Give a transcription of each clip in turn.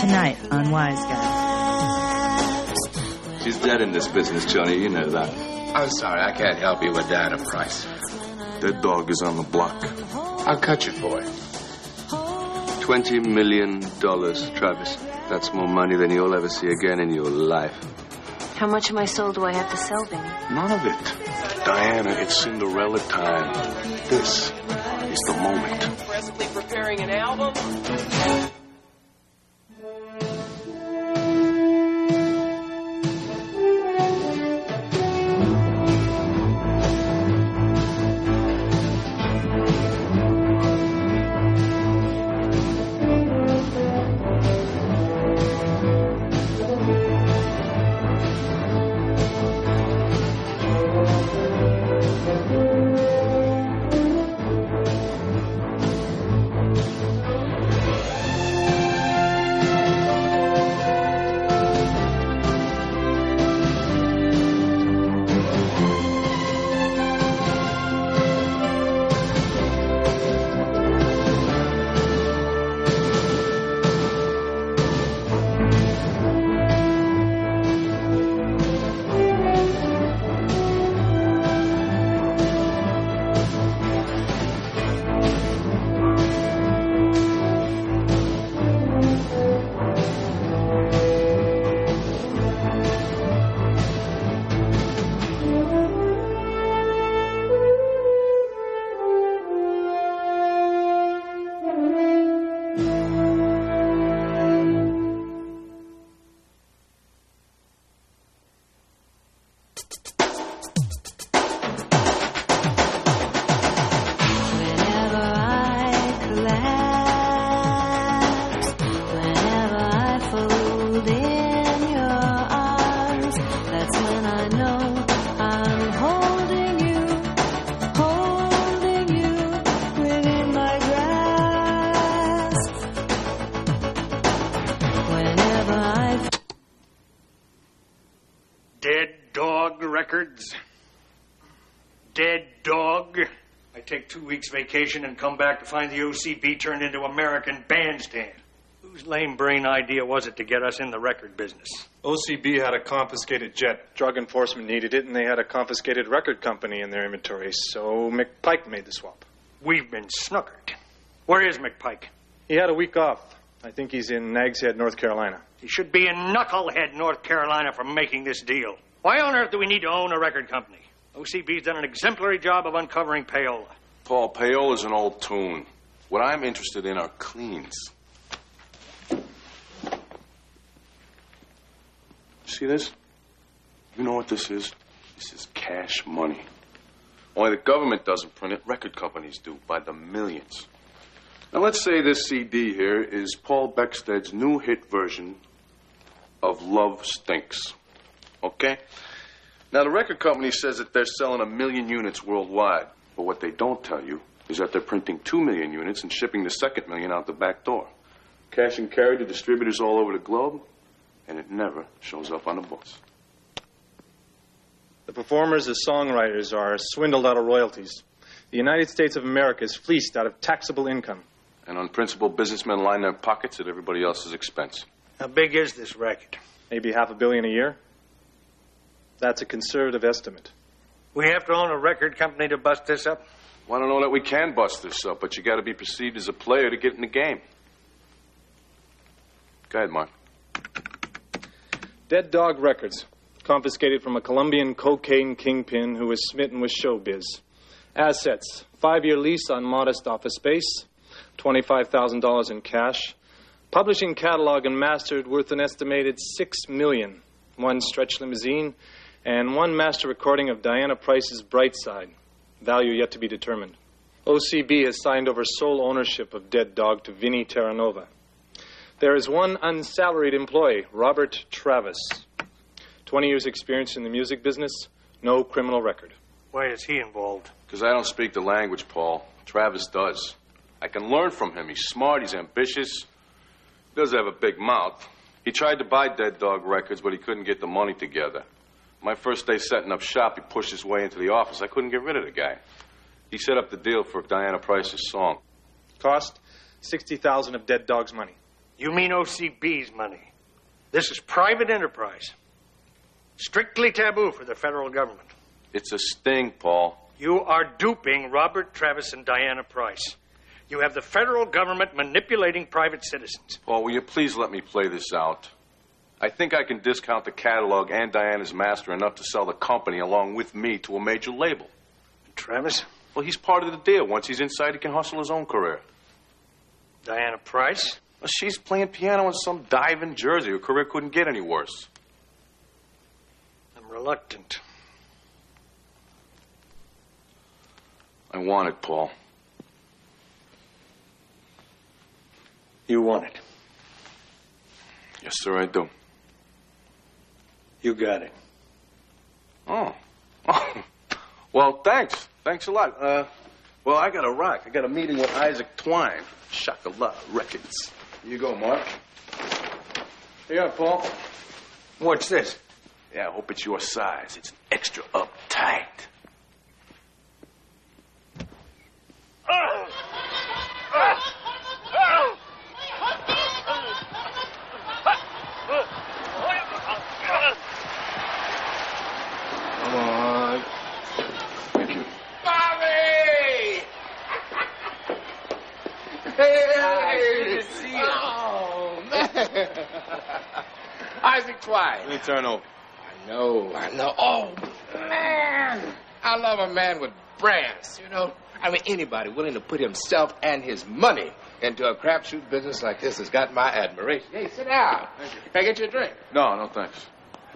tonight on Wiseguy. She's dead in this business, Johnny. You know that. I'm sorry, I can't help you with Diana Price. That dog is on the block. I'll cut you for it. $20 million, Travis. That's more money than you'll ever see again in your life. How much of my soul do I have to sell, Benny? None of it. Diana, it's Cinderella time. This is the moment. Presently preparing an album. Records. Dead dog. I take 2 weeks vacation and come back to find the OCB turned into American Bandstand. Whose lame brain idea was it to get us in the record business? OCB had a confiscated jet. Drug enforcement needed it, and they had a confiscated record company in their inventory, so McPike made the swap. We've been snookered. Where is McPike? He had a week off. I think he's in Nags Head, North Carolina. He should be in Knucklehead, North Carolina for making this deal. Why on earth do we need to own a record company? OCB's done an exemplary job of uncovering payola. Paul, payola's an old tune. What I'm interested in are cleans. See this? You know what this is? This is cash money. Only the government doesn't print it. Record companies do, by the millions. Now, let's say this CD here is Paul Beckstead's new hit version of Love Stinks. Okay? Now, the record company says that they're selling 1 million units worldwide. But what they don't tell you is that they're printing 2 million units and shipping the second million out the back door. Cash and carry to distributors all over the globe, and it never shows up on the books. The performers as songwriters are swindled out of royalties. The United States of America is fleeced out of taxable income. And unprincipled businessmen line their pockets at everybody else's expense. How big is this racket? Maybe $500 million a year. That's a conservative estimate. We have to own a record company to bust this up? Well, I don't know that we can bust this up, but you got to be perceived as a player to get in the game. Go ahead, Mark. Dead Dog Records, confiscated from a Colombian cocaine kingpin who was smitten with showbiz. Assets, 5-year lease on modest office space, $25,000 in cash. Publishing catalog and mastered worth an estimated $6 million. 1 stretch limousine, and 1 master recording of Diana Price's Bright Side. Value yet to be determined. OCB has signed over sole ownership of Dead Dog to Vinnie Terranova. There is 1 unsalaried employee, Robert Travis. 20 years experience in the music business, no criminal record. Why is he involved? Because I don't speak the language, Paul. Travis does. I can learn from him. He's smart, he's ambitious. He does have a big mouth. He tried to buy Dead Dog Records, but he couldn't get the money together. My first day setting up shop, he pushed his way into the office. I couldn't get rid of the guy. He set up the deal for Diana Price's song. Cost? $60,000 of Dead Dog's money. You mean OCB's money. This is private enterprise. Strictly taboo for the federal government. It's a sting, Paul. You are duping Robert Travis and Diana Price. You have the federal government manipulating private citizens. Paul, will you please let me play this out? I think I can discount the catalog and Diana's master enough to sell the company along with me to a major label. Travis? Well, he's part of the deal. Once he's inside, he can hustle his own career. Diana Price? Well, she's playing piano in some dive in Jersey. Her career couldn't get any worse. I'm reluctant. I want it, Paul. You want it? Yes, sir, I do. You got it. Oh. Well, thanks. Thanks a lot. Well, I got to rock. I got a meeting with Isaac Twine. Chocolat Records. Here you go, Mark. Yeah, Paul. What's this? Yeah, I hope it's your size. It's extra uptight. Come on. Thank you. Bobby! Hey! Good to see you. Oh, man. Isaac Twine. Let me turn over. I know. Oh, man. I love a man with brass, you know. I mean, anybody willing to put himself and his money into a crapshoot business like this has got my admiration. Hey, sit down. Can I get you a drink? No, thanks.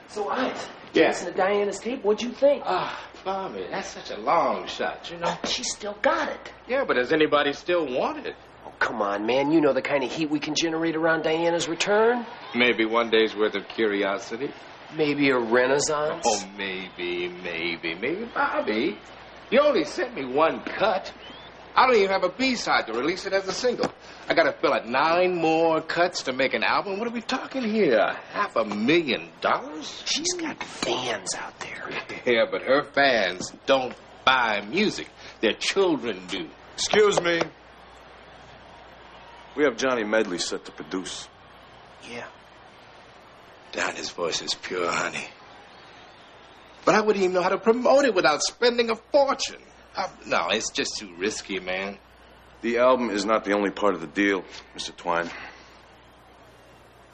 So, Ice, Yeah. listen to Diana's tape. What'd you think? Bobby, that's such a long shot, you know. She still got it. Yeah, but does anybody still want it? Oh, come on, man. You know the kind of heat we can generate around Diana's return? Maybe one day's worth of curiosity. Maybe a renaissance? Oh, maybe. Bobby, you only sent me one cut. I don't even have a B-side to release it as a single. I gotta fill out 9 more cuts to make an album. What are we talking here? $500,000? She's got fans out there. Yeah, but her fans don't buy music. Their children do. Excuse me. We have Johnny Medley set to produce. Yeah. Donnie's voice is pure honey. But I wouldn't even know how to promote it without spending a fortune. No, it's just too risky, man. The album is not the only part of the deal, Mr. Twine.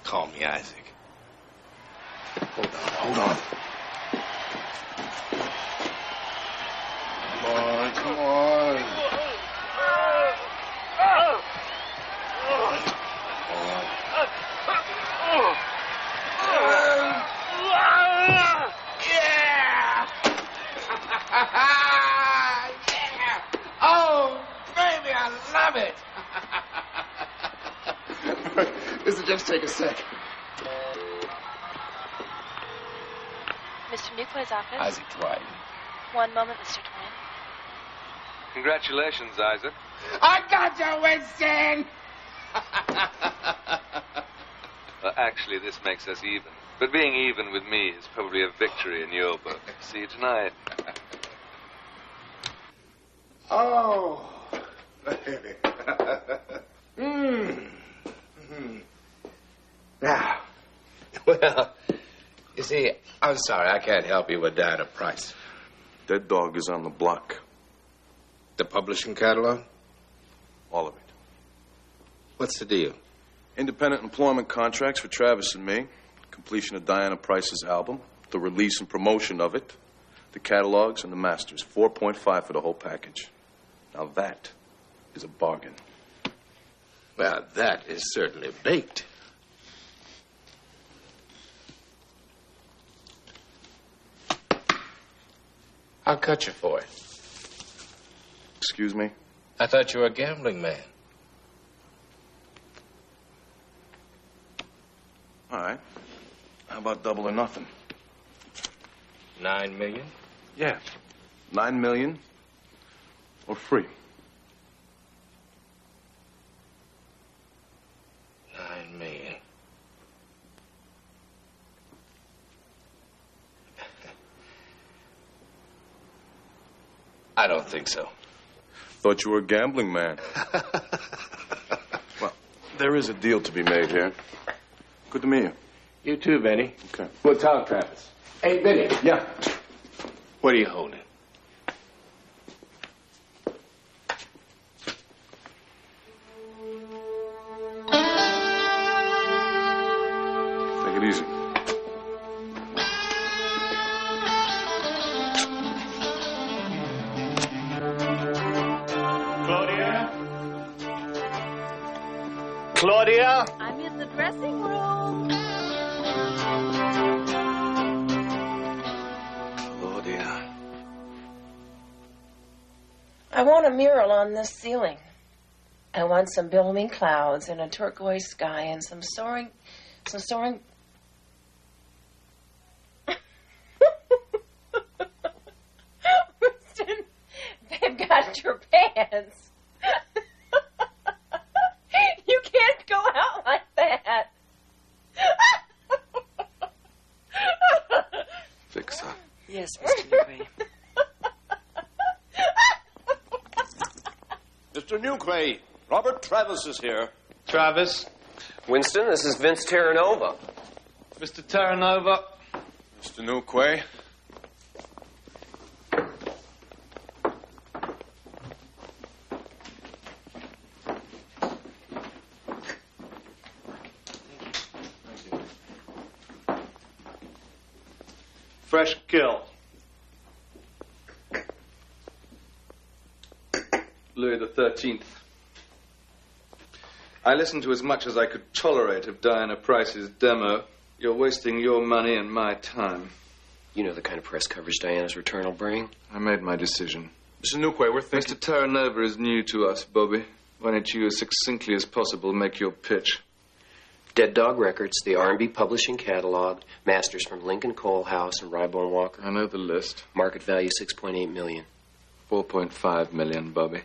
Call me Isaac. Hold on. Come on. Oh, baby, I love it. This will just take a sec. Mr. Newquay's office. Isaac Twine. One moment, Mr. Twine. Congratulations, Isaac. I got you, Winston! Well, actually, this makes us even. But being even with me is probably a victory in your book. See you tonight. Oh. Now, well, you see, I'm sorry, I can't help you with Diana Price. Dead Dog is on the block. The publishing catalog? All of it. What's the deal? Independent employment contracts for Travis and me. Completion of Diana Price's album. The release and promotion of it. The catalogs and the masters. 4.5 for the whole package. Now that is a bargain. Well, that is certainly baked. I'll cut you for it. Excuse me? I thought you were a gambling man. All right. How about double or nothing? 9 million? Yeah. 9 million or free. 9 million. I don't think so. Thought you were a gambling man. Well, There is a deal to be made here. Good to meet you. You too, Benny. Okay. We'll talk, Travis. Hey, Benny. Yeah. What are you holding? Take it easy. Claudia? Claudia? I'm in the dressing room. Claudia. I want a mural on this ceiling. I want some billowing clouds and a turquoise sky and some soaring. Winston, they've got your pants. You can't go out like that. Fix her. Yes, Mr. Newquay. Mr. Newquay, Robert Travis is here. Travis, Winston, this is Vince Terranova. Mr. Terranova. Mr. Newquay. Fresh kill. Louis XIII. I listened to as much as I could tolerate of Diana Price's demo. You're wasting your money and my time. You know the kind of press coverage Diana's return will bring. I made my decision. Mr. Newquay, we're thinking... Mr. Terranova is new to us, Bobby. Why don't you, as succinctly as possible, make your pitch? Dead Dog Records, the R&B Publishing Catalog, masters from Lincoln Coal House and Rybone Walker. I know the list. Market value $6.8 million. 4.5 million, Bobby.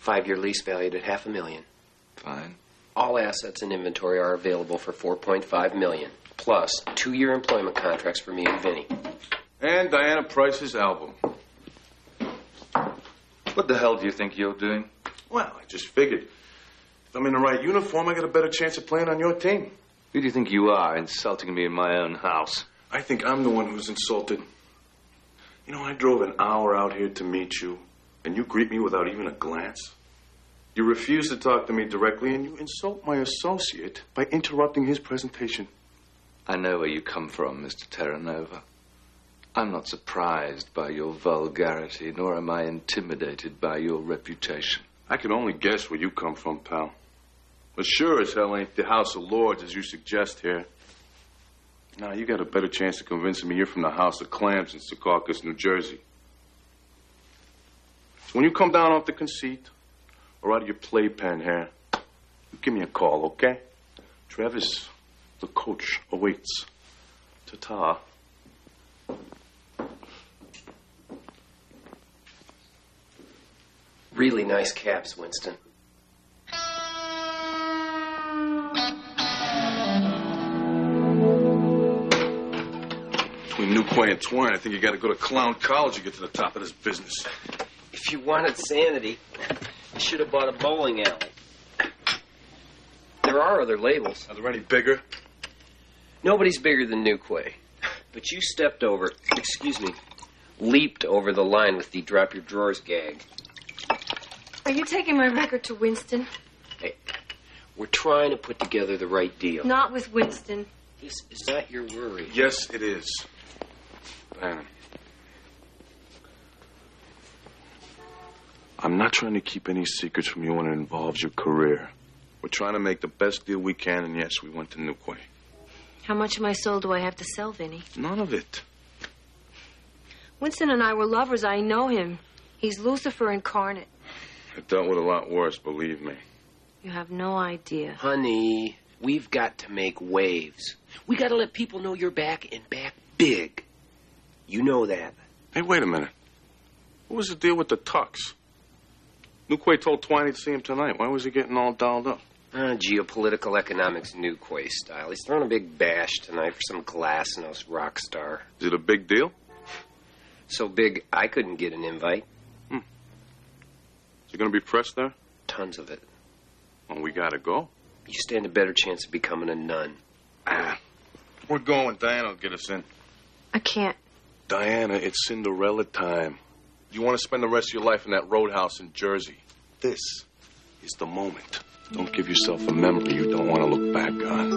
5-year lease valued at $500,000. Fine. All assets and inventory are available for $4.5 million, plus 2-year employment contracts for me and Vinny. And Diana Price's album. What the hell do you think you're doing? Well, I just figured. If I'm in the right uniform, I got a better chance of playing on your team. Who do you think you are, insulting me in my own house? I think I'm the one who's insulted. You know, I drove an hour out here to meet you, and you greet me without even a glance. You refuse to talk to me directly, and you insult my associate by interrupting his presentation. I know where you come from, Mr. Terranova. I'm not surprised by your vulgarity, nor am I intimidated by your reputation. I can only guess where you come from, pal. But sure as hell ain't the House of Lords, as you suggest here. Now, you got a better chance of convincing me you're from the House of Clams in Secaucus, New Jersey. So when you come down off the conceit, or out of your playpen here, you give me a call, okay? Travis, the coach, awaits. Ta-ta. Really nice caps, Winston. Between Newquay and Twine, I think you got to go to clown college to get to the top of this business. If you wanted sanity, you should have bought a bowling alley. There are other labels. Are there any bigger? Nobody's bigger than Newquay. But you leaped over the line with the drop your drawers gag. Are you taking my record to Winston? Hey, we're trying to put together the right deal. Not with Winston. This is not your worry. Yes, it is. Diana. I'm not trying to keep any secrets from you when it involves your career. We're trying to make the best deal we can, and yes, we went to Newquay. How much of my soul do I have to sell, Vinny? None of it. Winston and I were lovers. I know him. He's Lucifer incarnate. I dealt with a lot worse, believe me. You have no idea. Honey, we've got to make waves. We got to let people know you're back and back big. You know that. Hey, wait a minute. What was the deal with the tux? Newquay told Twine he'd see him tonight. Why was he getting all dolled up? Geopolitical economics Newquay style. He's throwing a big bash tonight for some glasnost rock star. Is it a big deal? So big, I couldn't get an invite. Is it going to be pressed there? Tons of it. Well, we got to go. You stand a better chance of becoming a nun. We're going. Diana will get us in. I can't. Diana, it's Cinderella time. You want to spend the rest of your life in that roadhouse in Jersey. This is the moment. Don't give yourself a memory you don't want to look back on.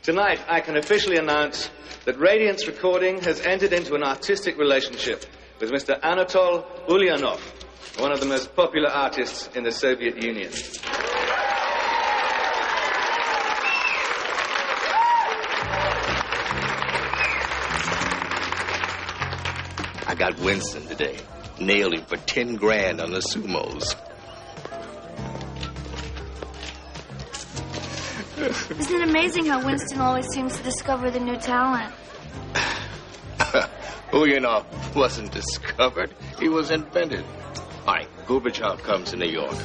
Tonight, I can officially announce that Radiance Recording has entered into an artistic relationship with Mr. Anatol Ulyanov, one of the most popular artists in the Soviet Union. I got Winston today. Nailed him for 10 grand on the sumos. Isn't it amazing how Winston always seems to discover the new talent? Ulyanov wasn't discovered. He was invented. All right, Gorbachev comes to New York.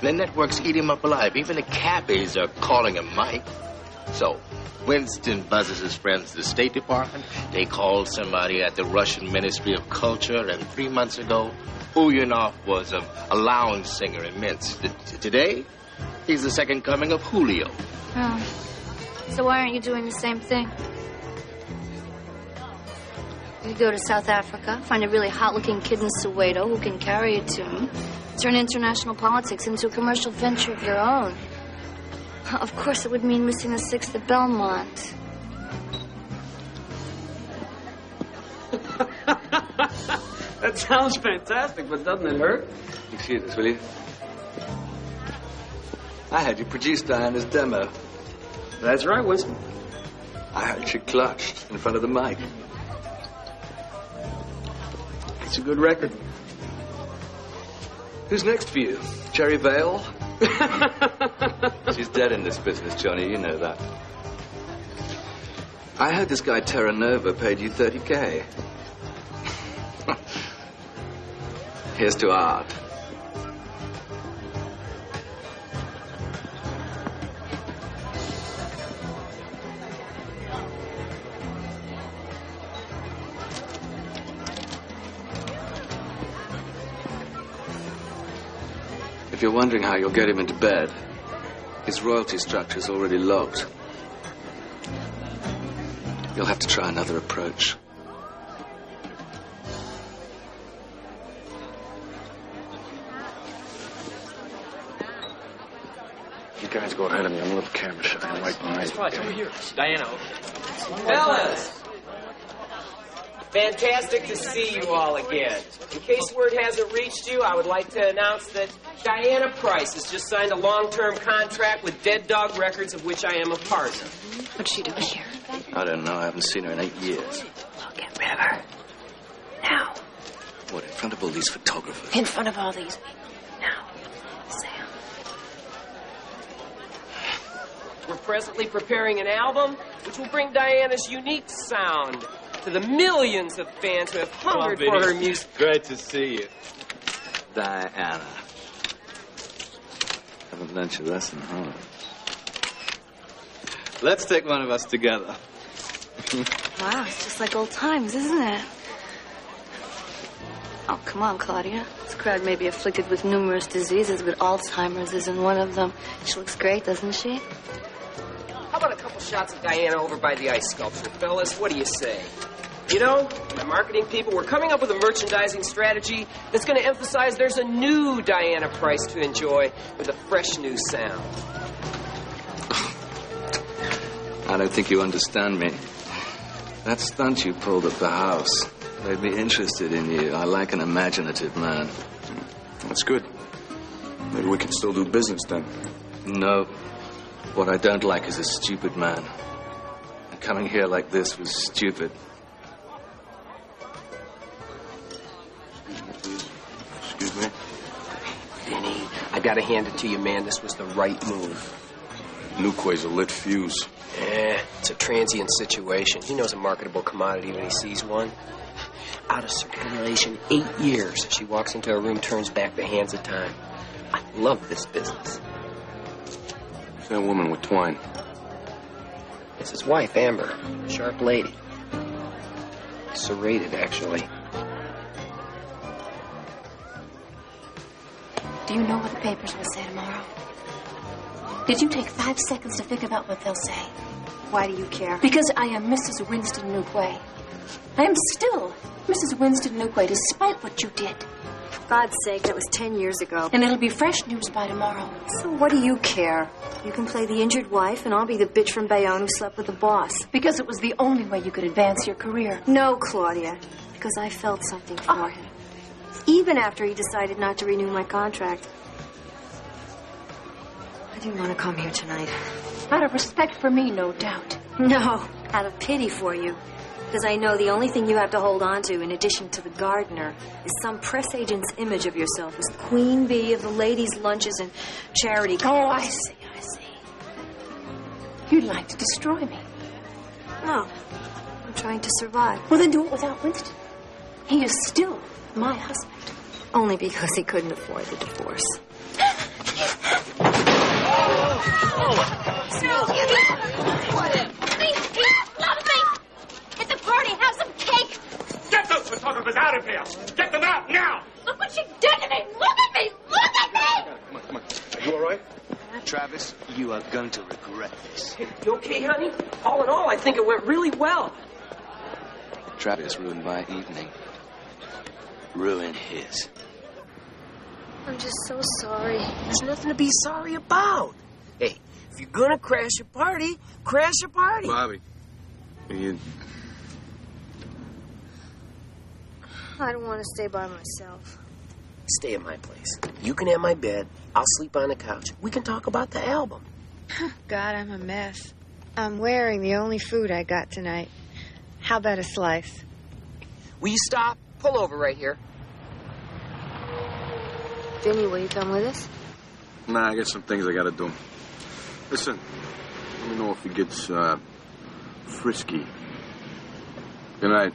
The networks eat him up alive. Even the cabbies are calling him Mike. So Winston buzzes his friends at the State Department. They called somebody at the Russian Ministry of Culture, and 3 months ago, Ulyanov was a lounge singer in Minsk. Today, he's the second coming of Julio. Oh. So why aren't you doing the same thing? You go to South Africa, find a really hot-looking kid in Soweto who can carry a tune, turn international politics into a commercial venture of your own. Of course, it would mean missing a sixth at Belmont. That sounds fantastic, but doesn't it hurt? Excuse us, will you? I heard you produced Diana's demo. That's right, Winston. I heard she clutched in front of the mic. It's a good record. Who's next for you? Cherry Vale? She's dead in this business, Johnny. You know that. I heard this guy Terra Nova paid you $30K. Here's to art. If you're wondering how you'll get him into bed, his royalty structure's already locked. You'll have to try another approach. You guys go ahead of me. I'm a little camera shy. I'm right behind you. Over here. Diana. Fellas! Fantastic to see you all again. In case word hasn't reached you, I would like to announce that Diana Price has just signed a long-term contract with Dead Dog Records, of which I am a partner. What's she doing here? I don't know. I haven't seen her in 8 years. We'll get rid of her. Now. What, in front of all these photographers? In front of all these people. Now. Sam. We're presently preparing an album which will bring Diana's unique sound to the millions of fans who have hungered for her music. Great to see you. Diana. Haven't learned your lesson, huh? Let's take one of us together. Wow, it's just like old times, isn't it? Oh, come on, Claudia. This crowd may be afflicted with numerous diseases, but Alzheimer's isn't one of them. She looks great, doesn't she? How about a couple shots of Diana over by the ice sculpture, fellas? What do you say? You know, my marketing people, we're coming up with a merchandising strategy that's going to emphasize there's a new Diana Price to enjoy with a fresh new sound. I don't think you understand me. That stunt you pulled at the house made me interested in you. I like an imaginative man. That's good. Maybe we can still do business then. No. What I don't like is a stupid man. And coming here like this was stupid. Excuse me? Vinny, I gotta hand it to you, man. This was the right move. Nuquay's a lit fuse. It's a transient situation. He knows a marketable commodity when he sees one. Out of circulation 8 years. She walks into a room, turns back the hands of time. I love this business. Who's that woman with twine? It's his wife, Amber. Sharp lady. Serrated, actually. you know what the papers will say tomorrow? Did you take 5 seconds to think about what they'll say? Why do you care? Because I am Mrs. Winston Newquay. I am still Mrs. Winston Newquay, despite what you did. For God's sake, that was 10 years ago. And it'll be fresh news by tomorrow. So what do you care? You can play the injured wife, and I'll be the bitch from Bayonne who slept with the boss. Because it was the only way you could advance your career. No, Claudia. Because I felt something for him. Even after he decided not to renew my contract. I didn't want to come here tonight. Out of respect for me, no doubt. No, out of pity for you. Because I know the only thing you have to hold on to, in addition to the gardener, is some press agent's image of yourself as queen bee of the ladies' lunches and charity. Oh, I see. You'd like to destroy me. No, I'm trying to survive. Well, then do it without Winston. He is still my husband. Only because he couldn't afford the divorce. It's a party. Have some cake. Get those photographers out of here. Get them out now. Look what she did to me. Look at me. Look at me. Come on. Are you all right? Travis, you are going to regret this. Hey, you okay, honey? All in all, I think it went really well. Travis ruined my evening. Ruined his. I'm just so sorry. There's nothing to be sorry about. Hey, if you're gonna crash a party, crash a party. Bobby, you... I don't want to stay by myself. Stay at my place. You can have my bed. I'll sleep on the couch. We can talk about the album. God, I'm a mess. I'm wearing the only food I got tonight. How about a slice? Will you stop? Pull over right here. Vinny, will you come with us? Nah, I got some things I gotta do. Listen, let me know if he gets, frisky. Good night.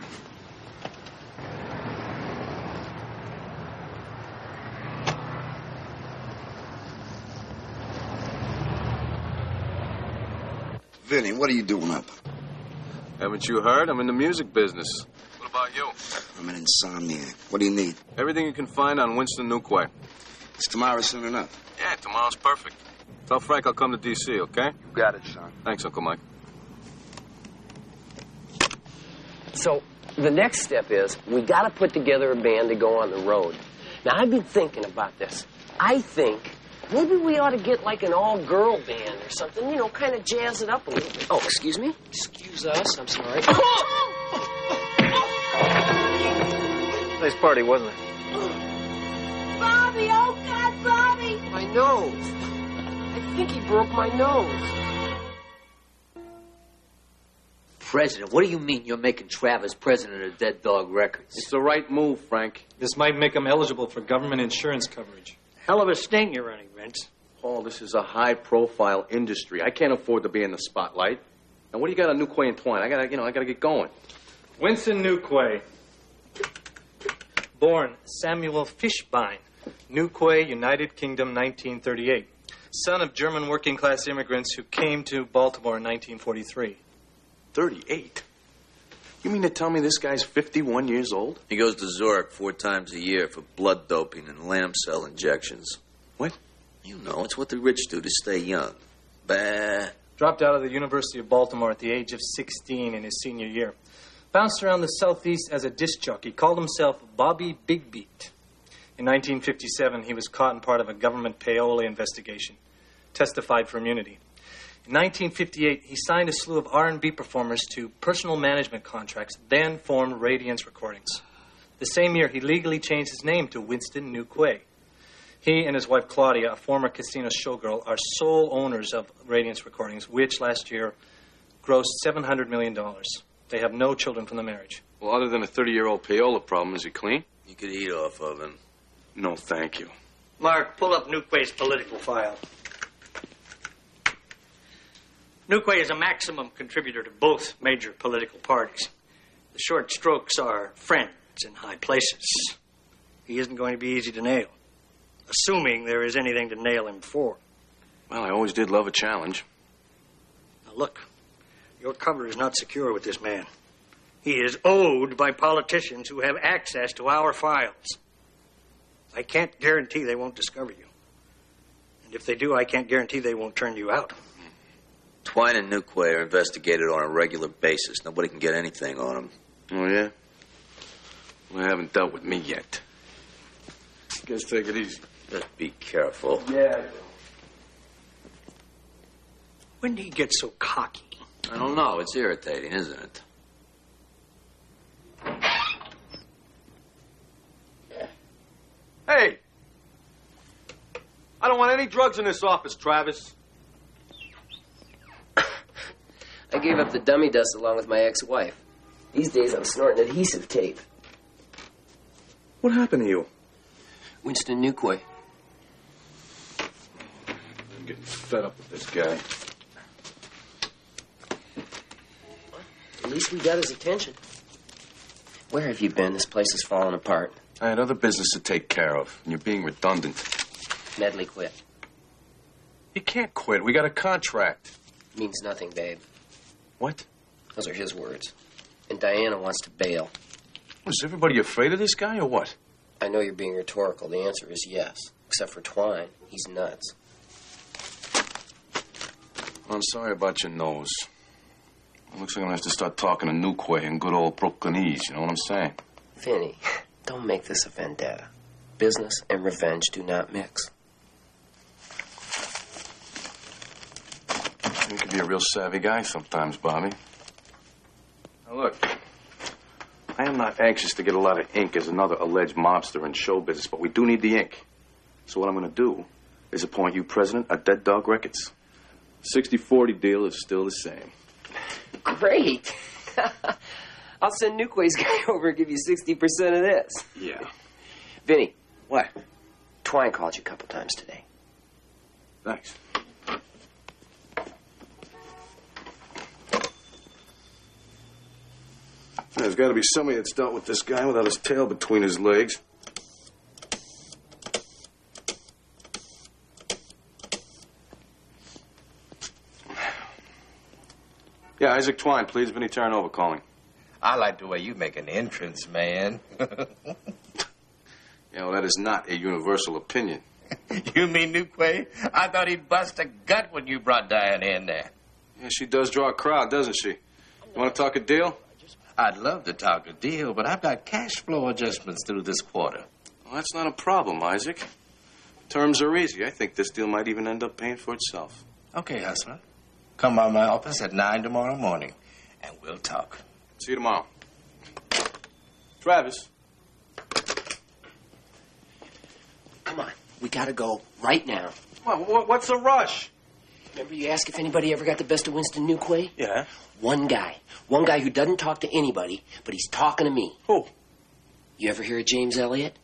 Vinny, what are you doing up? Haven't you heard? I'm in the music business. What about you? I'm an insomniac. What do you need? Everything you can find on Winston Newquay. Is tomorrow soon enough? Yeah, tomorrow's perfect. Tell Frank I'll come to D.C., okay? You got it, son. Thanks, Uncle Mike. So, the next step is we got to put together a band to go on the road. Now, I've been thinking about this. I think maybe we ought to get like an all-girl band or something, you know, kind of jazz it up a little bit. Oh, excuse me? Excuse us, I'm sorry. Nice party, wasn't it? Bobby, oh God, Bobby! My nose. I think he broke my nose. President? What do you mean you're making Travis president of Dead Dog Records? It's the right move, Frank. This might make him eligible for government insurance coverage. Hell of a sting you're running, Vince. Paul, this is a high-profile industry. I can't afford to be in the spotlight. And what do you got on Newquay and Twine? I gotta get going. Winston Newquay. Born Samuel Fishbein, Newquay, United Kingdom, 1938. Son of German working-class immigrants who came to Baltimore in 1943. 38? You mean to tell me this guy's 51 years old? He goes to Zurich 4 times a year for blood doping and lamb cell injections. What? You know, it's what the rich do to stay young. Bah. Dropped out of the University of Baltimore at the age of 16 in his senior year. Bounced around the Southeast as a disc jockey. Called himself Bobby Big Beat. In 1957, he was caught in part of a government payola investigation. Testified for immunity. In 1958, he signed a slew of R&B performers to personal management contracts, then formed Radiance Recordings. The same year, he legally changed his name to Winston Newquay. He and his wife, Claudia, a former casino showgirl, are sole owners of Radiance Recordings, which last year grossed $700 million. They have no children from the marriage. Well, other than a 30-year-old payola problem, is he clean? You could eat off of him. No, thank you. Mark, pull up Newquay's political file. Newquay is a maximum contributor to both major political parties. The short strokes are friends in high places. He isn't going to be easy to nail, assuming there is anything to nail him for. Well, I always did love a challenge. Now, look, your cover is not secure with this man. He is owed by politicians who have access to our files. I can't guarantee they won't discover you. If they do, I can't guarantee they won't turn you out. Twine and Newquay are investigated on a regular basis. Nobody can get anything on them. Oh, yeah? Well, they haven't dealt with me yet. Guess take it easy. Just be careful. Yeah. When do you get so cocky? I don't know. It's irritating, isn't it? Hey! I don't want any drugs in this office, Travis. I gave up the dummy dust along with my ex-wife. These days I'm snorting adhesive tape. What happened to you? Winston Newquay. I'm getting fed up with this guy. At least we got his attention. Where have you been? This place is falling apart. I had other business to take care of, and you're being redundant. Medley quit. You can't quit. We got a contract. Means nothing, babe. What? Those are his words. And Diana wants to bail. Is everybody afraid of this guy, or what? I know you're being rhetorical. The answer is yes. Except for Twine. He's nuts. I'm sorry about your nose. It looks like I'm going to have to start talking to Newquay in good old Brooklynese, you know what I'm saying? Vinny, don't make this a vendetta. Business and revenge do not mix. You can be a real savvy guy sometimes, Bobby. Now, look, I am not anxious to get a lot of ink as another alleged mobster in show business, but we do need the ink. So what I'm going to do is appoint you president of Dead Dog Records. 60-40 deal is still the same. Great. I'll send Newquay's guy over and give you 60% of this. Yeah. Vinny. What? Twine called you a couple times today. Thanks. There's got to be somebody that's dealt with this guy without his tail between his legs. Yeah, Isaac Twine, please. Vinny Terranova calling. I like the way you make an entrance, man. Yeah, well, that is not a universal opinion. You mean Newquay? I thought he'd bust a gut when you brought Diana in there. Yeah, she does draw a crowd, doesn't she? You want to talk a deal? I'd love to talk a deal, but I've got cash flow adjustments through this quarter. Well, that's not a problem, Isaac. Terms are easy. I think this deal might even end up paying for itself. Okay, hustler. Come by my office at 9 tomorrow morning, and we'll talk. See you tomorrow. Travis. Come on. We gotta go right now. What's the rush? Remember you asked if anybody ever got the best of Winston Newquay? Yeah. One guy. One guy who doesn't talk to anybody, but he's talking to me. Who? You ever hear of James Elliott?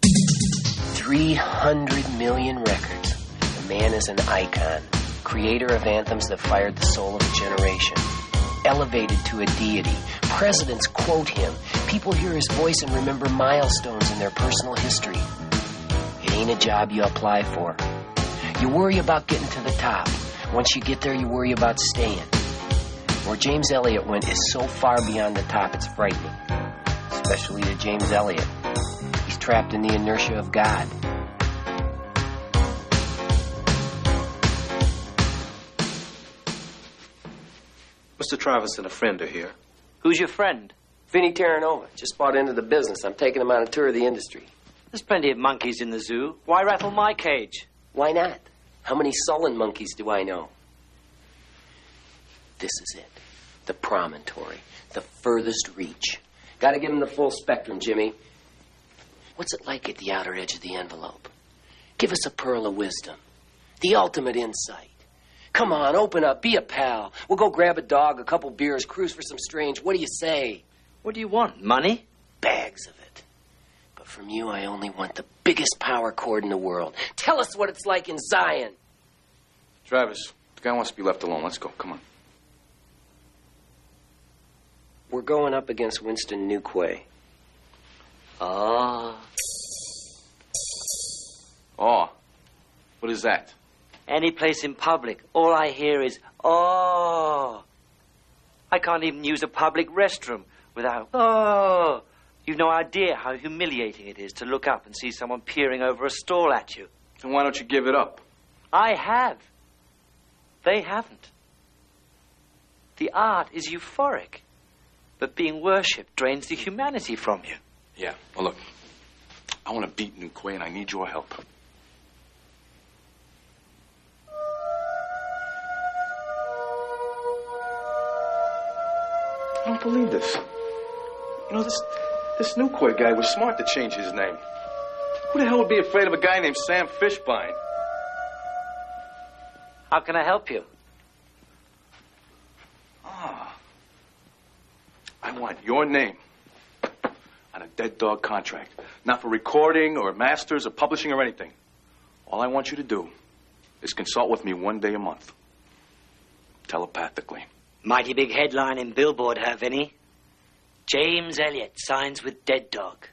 300 million records. The man is an icon. Creator of anthems that fired the soul of a generation. Elevated to a deity. Presidents quote him. People hear his voice and remember milestones in their personal history. It ain't a job you apply for. You worry about getting to the top. Once you get there, you worry about staying. Where James Elliott went is so far beyond the top, it's frightening. Especially to James Elliott. He's trapped in the inertia of God. Mr. Travis and a friend are here. Who's your friend? Vinny Terranova. Just bought into the business. I'm taking him on a tour of the industry. There's plenty of monkeys in the zoo. Why rattle my cage? Why not? How many sullen monkeys do I know? This is it. The promontory. The furthest reach. Gotta give him the full spectrum, Jimmy. What's it like at the outer edge of the envelope? Give us a pearl of wisdom. The ultimate insight. Come on, open up, be a pal. We'll go grab a dog, a couple beers, cruise for some strange. What do you say? What do you want? Money? Bags of it. But from you, I only want the biggest power cord in the world. Tell us what it's like in Zion. Travis, the guy wants to be left alone. Let's go. Come on. We're going up against Winston Newquay. Ah. Oh. What is that? Any place in public, all I hear is, oh. I can't even use a public restroom without, oh. You've no idea how humiliating it is to look up and see someone peering over a stall at you. Then why don't you give it up? I have. They haven't. The art is euphoric, but being worshipped drains the humanity from you. Yeah, well, look, I want to beat New Quay, and I need your help. I don't believe this. You know, this New Quay guy was smart to change his name. Who the hell would be afraid of a guy named Sam Fishbein? How can I help you? I want your name on a Dead Dog contract. Not for recording or masters or publishing or anything. All I want you to do is consult with me one day a month. Telepathically. Mighty big headline in Billboard, huh, Vinny? James Elliott signs with Dead Dog.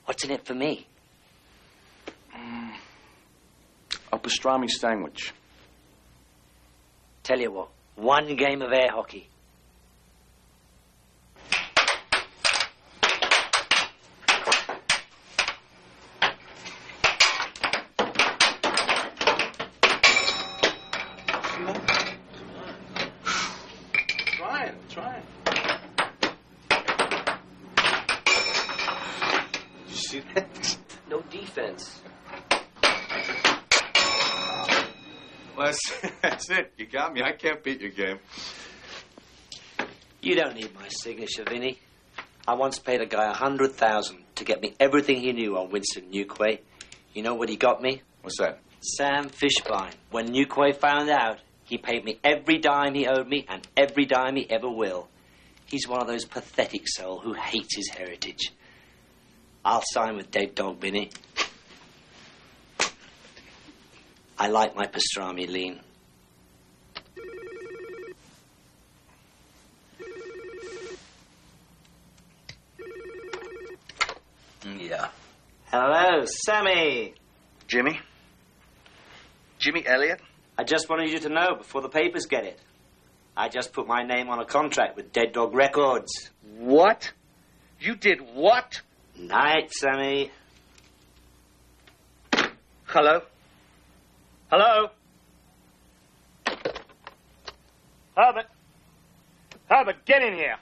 What's in it for me? A pastrami sandwich. Tell you what, one game of air hockey. Trying. Did you see that? No defense. Well, that's it. You got me. I can't beat your game. You don't need my signature, Vinny. I once paid a guy $100,000 to get me everything he knew on Winston Newquay. You know what he got me? What's that? Sam Fishbein. When Newquay found out, he paid me every dime he owed me and every dime he ever will. He's one of those pathetic souls who hates his heritage. I'll sign with Dead Dog, Vinny. I like my pastrami lean. Yeah. Hello, Sammy. Jimmy? Jimmy Elliott? I just wanted you to know before the papers get it. I just put my name on a contract with Dead Dog Records. What? You did what? Night, Sammy. Hello? Hello? Herbert? Herbert, get in here.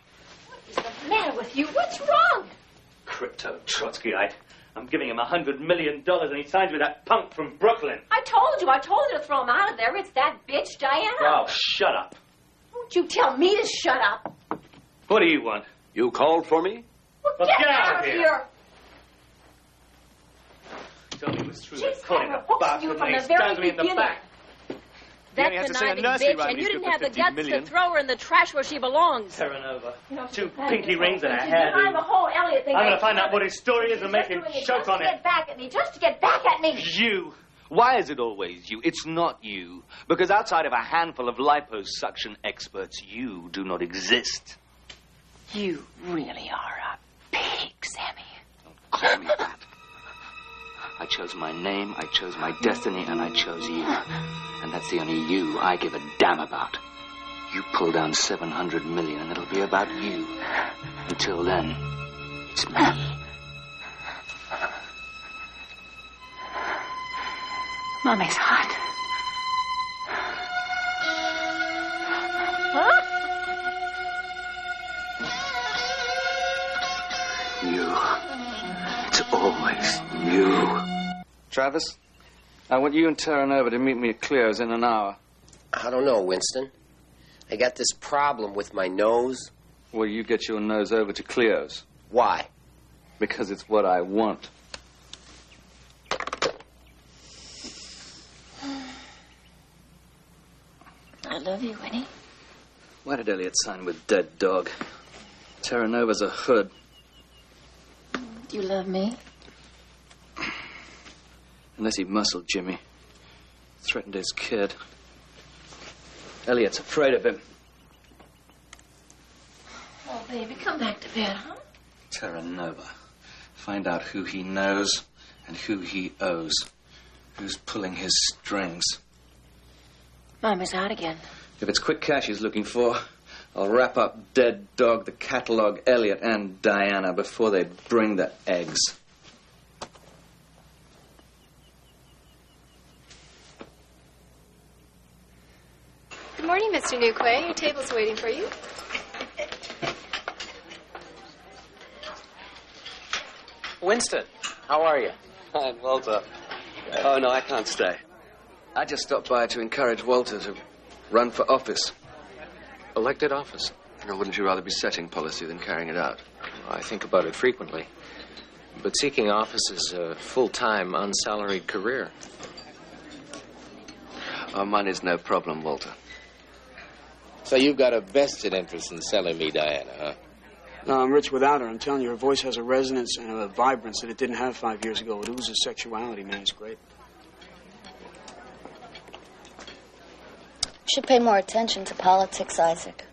What's the matter with you? What's wrong? Crypto Trotskyite. I'm giving him $100 million and he signs with that punk from Brooklyn. I told you to throw him out of there. It's that bitch, Diana. Oh, shut up. Don't you tell me to shut up. What do you want? You called for me? Well, get out of here. Tell me what's true. She's Put in had a her bastard hooks in you and from he the stabs very me in the beginning. back. That has to say a conniving nursery bitch, rhyme and you he's didn't good have for the 50 guts million. to throw her in the trash where she belongs. Terranova. You know, Two she's pinky rings and a she's hairdo. behind the whole Elliot thing. I'm going to find out what his story is and make him choke on Just to it. get back at me. Just to get back at me. You. Why is it always you? It's not you. Because outside of a handful of liposuction experts, you do not exist. You really are a pig, Sammy. Don't call me that. I chose my name, I chose my destiny, and I chose you. And that's the only you I give a damn about. You pull down $700 million and it'll be about you. Until then, it's me. Mommy's hot. You. It's always you. Travis, I want you and Terranova to meet me at Cleo's in an hour. I don't know, Winston. I got this problem with my nose. Will you get your nose over to Cleo's? Why? Because it's what I want. I love you, Winnie. Why did Elliot sign with Dead Dog? Terranova's a hood. Do you love me? Unless he muscled Jimmy. Threatened his kid. Elliot's afraid of him. Oh, baby, come back to bed, huh? Terranova. Find out who he knows and who he owes. Who's pulling his strings. Mommy's out again. If it's quick cash he's looking for, I'll wrap up Dead Dog, the catalog, Elliot, and Diana before they bring the eggs. Good morning, Mr. Newquay. Your table's waiting for you. Winston, how are you? Fine, Walter. Oh, no, I can't stay. I just stopped by to encourage Walter to run for office. Elected office? Or wouldn't you rather be setting policy than carrying it out? I think about it frequently. But seeking office is a full-time, unsalaried career. Oh, money's no problem, Walter. So you've got a vested interest in selling me Diana, huh? No, I'm rich without her. I'm telling you, her voice has a resonance and a vibrance that it didn't have 5 years ago. It oozes sexuality, man. It's great. You should pay more attention to politics, Isaac.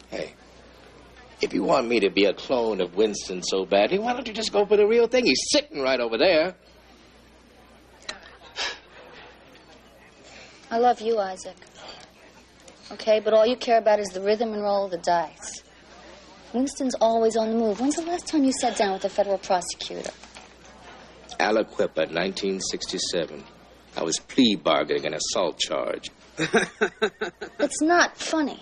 Hey, if you want me to be a clone of Winston so badly, why don't you just go for the real thing? He's sitting right over there. I love you, Isaac. Okay, but all you care about is the rhythm and roll of the dice. Winston's always on the move. When's the last time you sat down with a federal prosecutor? Aliquippa, 1967. I was plea bargaining an assault charge. It's not funny.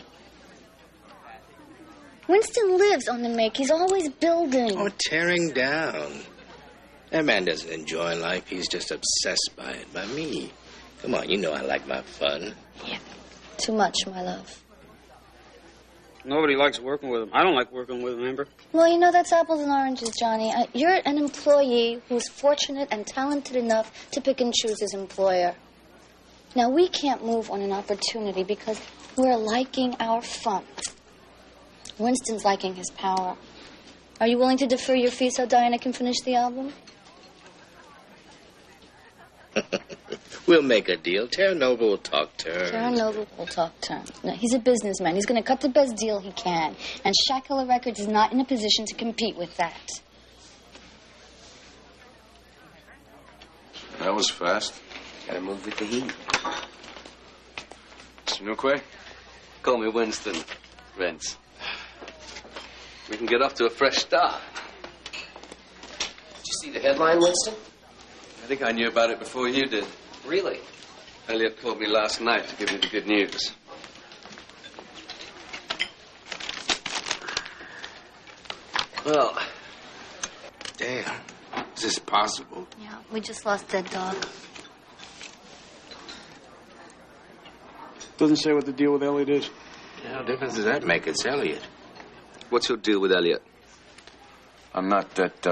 Winston lives on the make. He's always building. Oh, tearing down. That man doesn't enjoy life. He's just obsessed by it, by me. Come on, you know I like my fun. Yeah, too much, my love. Nobody likes working with him. I don't like working with him, Amber. Well, you know, that's apples and oranges, Johnny. You're an employee who's fortunate and talented enough to pick and choose his employer. Now, we can't move on an opportunity because we're liking our fun. Winston's liking his power. Are you willing to defer your fee so Diana can finish the album? We'll make a deal. Terranova will talk terms. Terranova will talk terms. No, he's a businessman. He's going to cut the best deal he can. And Shackley Records is not in a position to compete with that. That was fast. Gotta move with the heat. Mr. Newquay? Call me Winston. Vince. We can get off to a fresh start. Did you see the headline, Winston? I think I knew about it before you did. Really? Elliot called me last night to give me the good news. Well, damn. Is this possible? Yeah, we just lost Dead Dog. Doesn't say what the deal with Elliot is. How difference does that make? It's Elliot. What's your deal with Elliot? I'm not at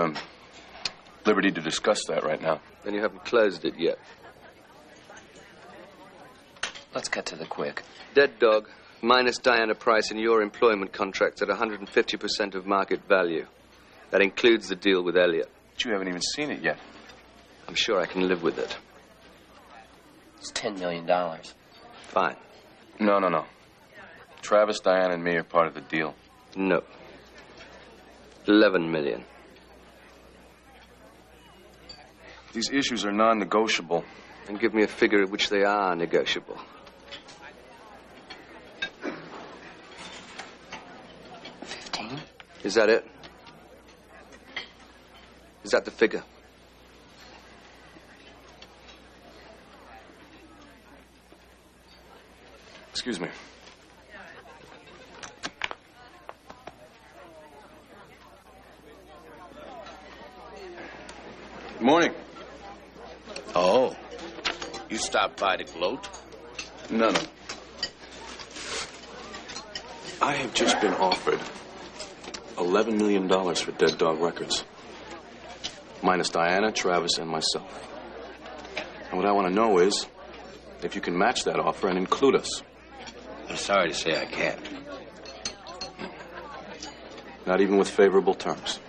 liberty to discuss that right now. Then you haven't closed it yet. Let's cut to the quick. Dead Dog, minus Diana Price in your employment contract at 150% of market value. That includes the deal with Elliot. But you haven't even seen it yet. I'm sure I can live with it. It's $10 million. Fine. No. Travis, Diana, and me are part of the deal. No. 11 million. These issues are non-negotiable. And give me a figure at which they are negotiable. 15? Is that it? Is that the figure? Excuse me. Good morning. Oh. You stopped by to gloat? No. I have just been offered $11 million for Dead Dog Records. Minus Diana, Travis, and myself. And what I want to know is if you can match that offer and include us. I'm sorry to say I can't. Not even with favorable terms.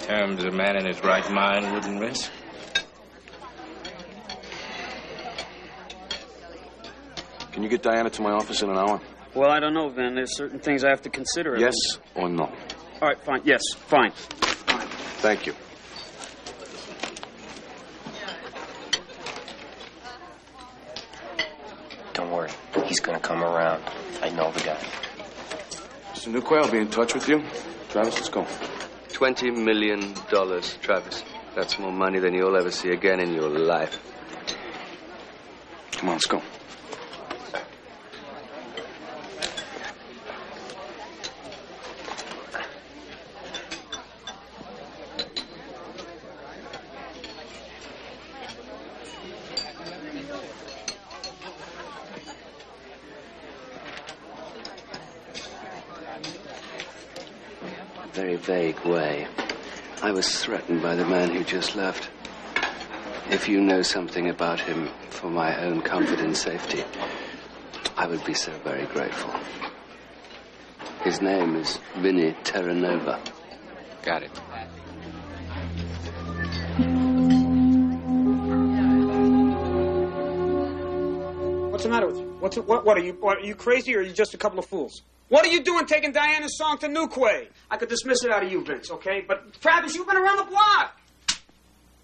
Terms a man in his right mind wouldn't risk. Can you get Diana to my office in an hour? Well, I don't know, Vin. There's certain things I have to consider. Yes or no? All right, fine. Yes, fine. Thank you. Don't worry. He's going to come around. I know the guy. Mr. Newquay, I'll be in touch with you. Travis, let's go. $20 million, Travis. That's more money than you'll ever see again in your life. Come on, let's go. very vague way. I was threatened by the man who just left. If you know something about him for my own comfort and safety, I would be so very grateful. His name is Vinny Terranova. Got it. What's the matter with you? What are you crazy or are you just a couple of fools? What are you doing taking Diana's song to Newquay? I could dismiss it out of you, Vince, okay? But Travis, you've been around the block.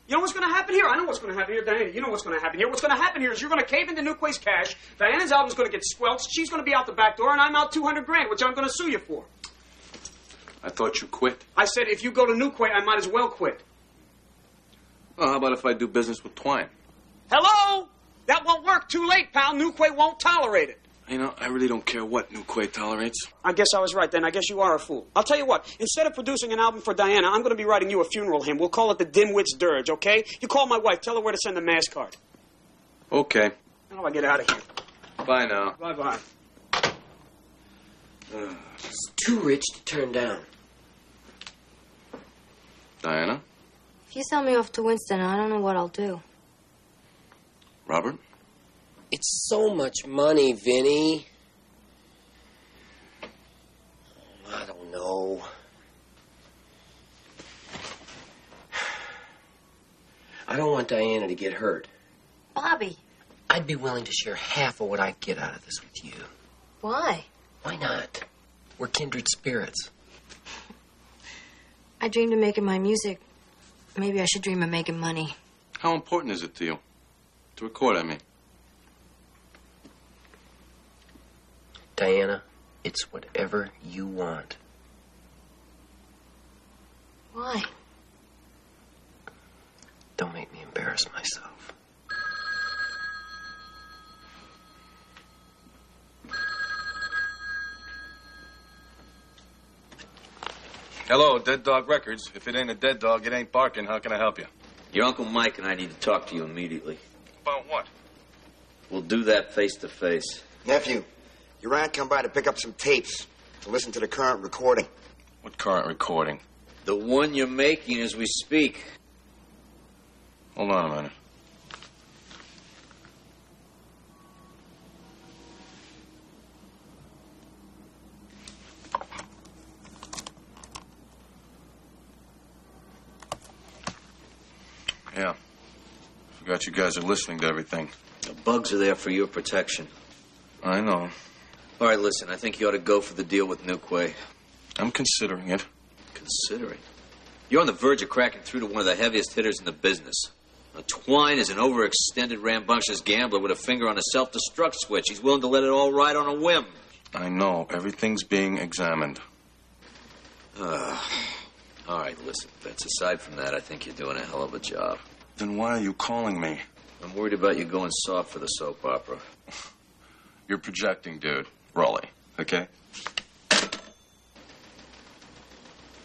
You know what's going to happen here? I know what's going to happen here, Diana. You know what's going to happen here. What's going to happen here is you're going to cave into Newquay's cash. Diana's album's going to get squelched. She's going to be out the back door, and I'm out $200,000, which I'm going to sue you for. I thought you quit. I said if you go to Newquay, I might as well quit. Well, how about if I do business with Twine? Hello? That won't work. Too late, pal. Newquay won't tolerate it. You know, I really don't care what Newquay tolerates. I guess I was right then. I guess you are a fool. I'll tell you what. Instead of producing an album for Diana, I'm going to be writing you a funeral hymn. We'll call it the Dimwit's Dirge, okay? You call my wife. Tell her where to send the mass card. Okay. How do I get out of here? Bye now. Bye-bye. He's too rich to turn down. Diana? If you sell me off to Winston, I don't know what I'll do. Robert? It's so much money, Vinny. I don't know. I don't want Diana to get hurt. Bobby. I'd be willing to share half of what I get out of this with you. Why? Why not? We're kindred spirits. I dreamed of making my music. Maybe I should dream of making money. How important is it to you? To record, I mean. Diana, it's whatever you want. Why? Don't make me embarrass myself. Hello, Dead Dog Records. If it ain't a dead dog, it ain't barking. How can I help you? Your Uncle Mike and I need to talk to you immediately. About what? We'll do that face to face. Nephew, your aunt come by to pick up some tapes to listen to the current recording. What current recording? The one you're making as we speak. Hold on a minute. Yeah. Forgot you guys are listening to everything. The bugs are there for your protection. I know. All right, listen, I think you ought to go for the deal with Newquay. I'm considering it. Considering? You're on the verge of cracking through to one of the heaviest hitters in the business. Now, Twine is an overextended, rambunctious gambler with a finger on a self-destruct switch. He's willing to let it all ride on a whim. I know. Everything's being examined. All right, listen, Vince, aside from that, I think you're doing a hell of a job. Then why are you calling me? I'm worried about you going soft for the soap opera. You're projecting, dude. Raleigh, okay?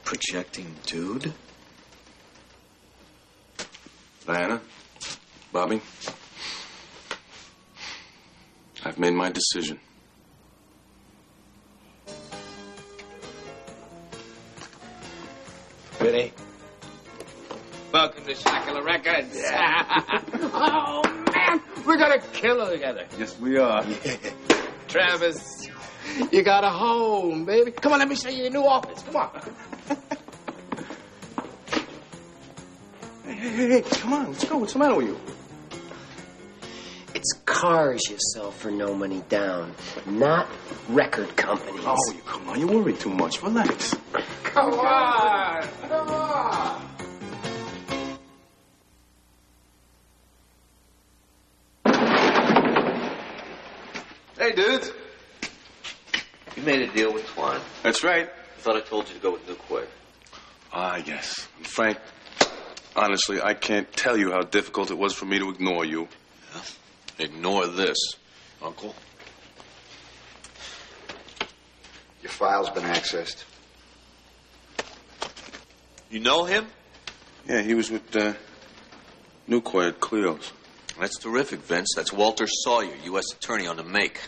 Projecting, dude? Diana? Bobby? I've made my decision. Vinny? Welcome to Shackler Records. Oh, man, we're gonna kill together. Yes, we are. Travis, you got a home, baby. Come on, let me show you your new office. Come on. Hey, come on, let's go. What's the matter with you? It's cars you sell for no money down, not record companies. Oh, you come on. You worry too much. Relax. Come on. Come on. Hey, dudes. You made a deal with Twine. That's right. I thought I told you to go with Newquay. Ah, yes. And Frank, honestly, I can't tell you how difficult it was for me to ignore you. Yeah? Ignore this, Uncle. Your file's been accessed. You know him? Yeah, he was with Newquay at Cleo's. That's terrific, Vince. That's Walter Sawyer, U.S. Attorney on the make.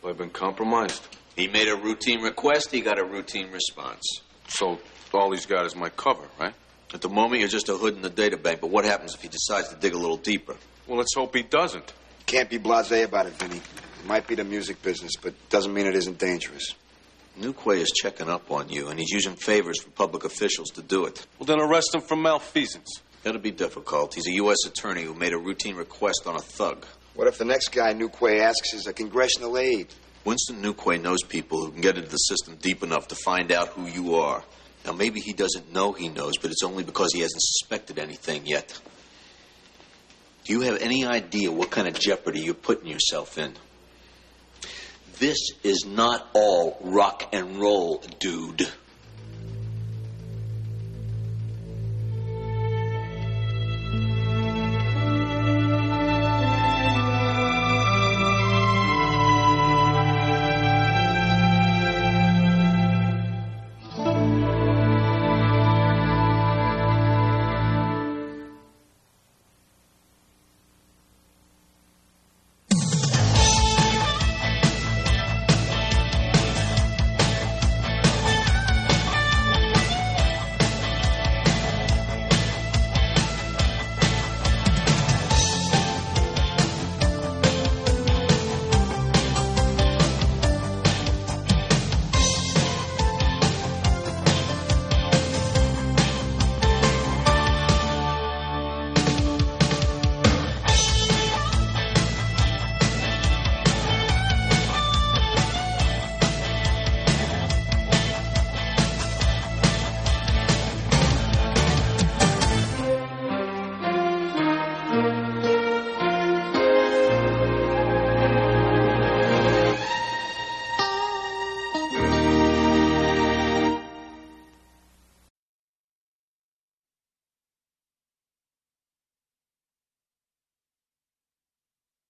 So I've been compromised. He made a routine request, he got a routine response. So all he's got is my cover, right? At the moment, you're just a hood in the databank, but what happens if he decides to dig a little deeper? Well, let's hope he doesn't. Can't be blasé about it, Vinny. It might be the music business, but doesn't mean it isn't dangerous. Newquay is checking up on you, and he's using favors for public officials to do it. Well, then arrest him for malfeasance. That'll be difficult. He's a U.S. attorney who made a routine request on a thug. What if the next guy Newquay asks is a congressional aide? Winston Newquay knows people who can get into the system deep enough to find out who you are. Now, maybe he doesn't know he knows, but it's only because he hasn't suspected anything yet. Do you have any idea what kind of jeopardy you're putting yourself in? This is not all rock and roll, dude.